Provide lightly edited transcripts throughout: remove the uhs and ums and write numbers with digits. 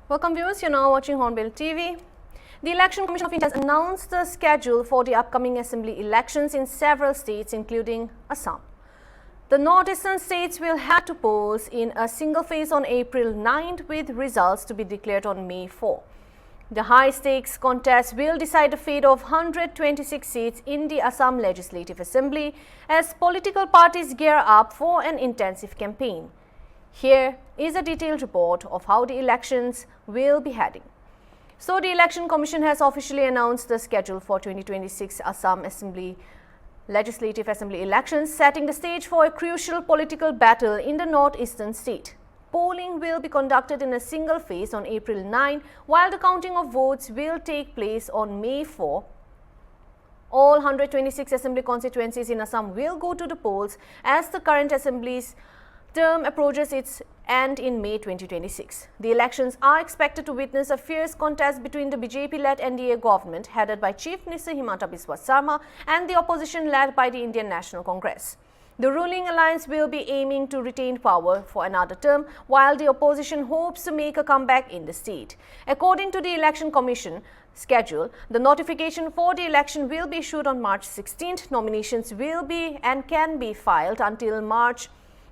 Welcome viewers, you're now watching Hornbill TV. The Election Commission of India has announced the schedule for the upcoming assembly elections in several states including Assam. The northeastern states will have to polls in a single phase on April 9th with results to be declared on May 4. The high-stakes contest will decide the fate of 126 seats in the Assam Legislative Assembly as political parties gear up for an intensive campaign. Here is a detailed report of how the elections will be heading. So, the Election Commission has officially announced the schedule for 2026 Assam Legislative Assembly elections, setting the stage for a crucial political battle in the northeastern state. Polling will be conducted in a single phase on April 9, while the counting of votes will take place on May 4. All 126 assembly constituencies in Assam will go to the polls as the current assembly's term approaches its end in May 2026. The elections are expected to witness a fierce contest between the BJP-led NDA government headed by Chief Minister Himanta Biswa Sarma and the opposition led by the Indian National Congress. The ruling alliance will be aiming to retain power for another term, while the opposition hopes to make a comeback in the state. According to the Election Commission schedule, the notification for the election will be issued on March 16th. Nominations will be and can be filed until March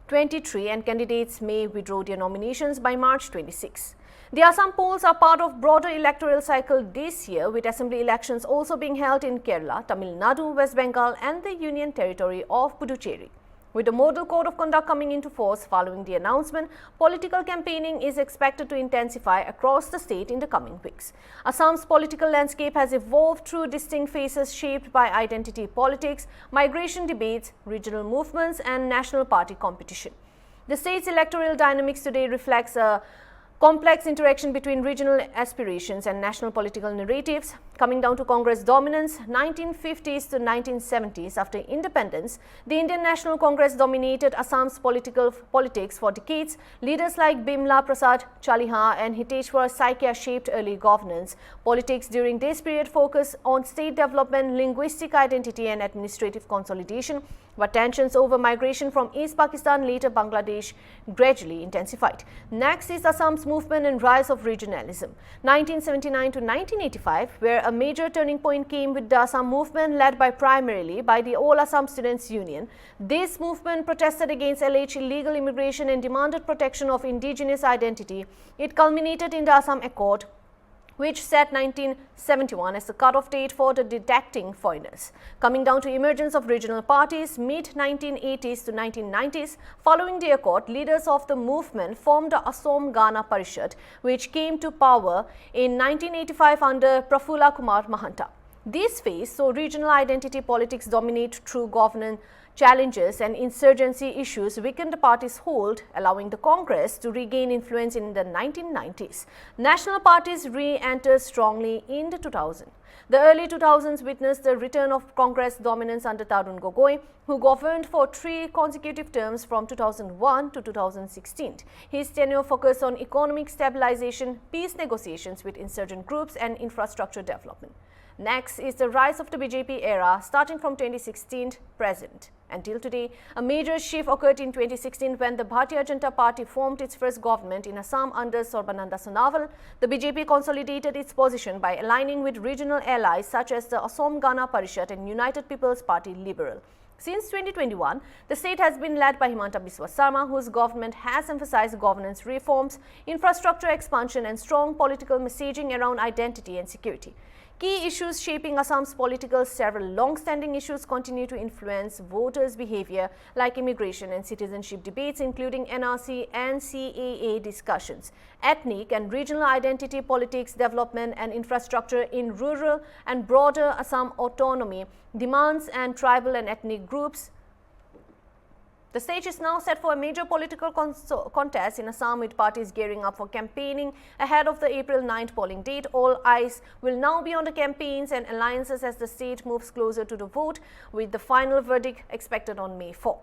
23 and candidates may withdraw their nominations by March 26. The Assam polls are part of broader electoral cycle this year, with assembly elections also being held in Kerala, Tamil Nadu, West Bengal and the Union Territory of Puducherry. With the model code of conduct coming into force following the announcement, political campaigning is expected to intensify across the state in the coming weeks. Assam's political landscape has evolved through distinct phases shaped by identity politics, migration debates, regional movements and national party competition. The state's electoral dynamics today reflects a complex interaction between regional aspirations and national political narratives. Coming down to Congress dominance, 1950s to 1970s, after independence, the Indian National Congress dominated Assam's politics for decades. Leaders like Bimla Prasad Chaliha and Hiteshwar Saikia shaped early governance. Politics during this period focused on state development, linguistic identity and administrative consolidation, but tensions over migration from East Pakistan, later Bangladesh, gradually intensified. Next is Assam's movement and rise of regionalism. 1979 to 1985, where a major turning point came with the Assam movement led primarily by the All Assam Students Union. This movement protested against alleged illegal immigration and demanded protection of indigenous identity. It culminated in the Assam Accord, which set 1971 as the cutoff date for the detecting foreigners. Coming down to emergence of regional parties, mid-1980s to 1990s, following the accord, leaders of the movement formed the Assam Gana Parishad, which came to power in 1985 under Prafulla Kumar Mahanta. This phase saw regional identity politics dominate through governance challenges and insurgency issues weakened the party's hold, allowing the Congress to regain influence in the 1990s. National parties re-entered strongly in the 2000s. The early 2000s witnessed the return of Congress dominance under Tarun Gogoi, who governed for 3 consecutive terms from 2001 to 2016. His tenure focused on economic stabilization, peace negotiations with insurgent groups and infrastructure development. Next is the rise of the BJP era starting from 2016 present. Until today, a major shift occurred in 2016 when the Bharatiya Janata Party formed its first government in Assam under Sarbananda Sonowal. The BJP consolidated its position by aligning with regional allies such as the Assam Gana Parishad and United People's Party Liberal. Since 2021, the state has been led by Himanta Biswa Sarma, whose government has emphasized governance reforms, infrastructure expansion and strong political messaging around identity and security. Key issues shaping Assam's several long-standing issues continue to influence voters' behavior, like immigration and citizenship debates, including NRC and CAA discussions, ethnic and regional identity politics, development and infrastructure in rural and broader Assam autonomy, demands and tribal and ethnic groups. The stage is now set for a major political contest in Assam, with parties gearing up for campaigning ahead of the April 9th polling date. All eyes will now be on the campaigns and alliances as the state moves closer to the vote, with the final verdict expected on May 4.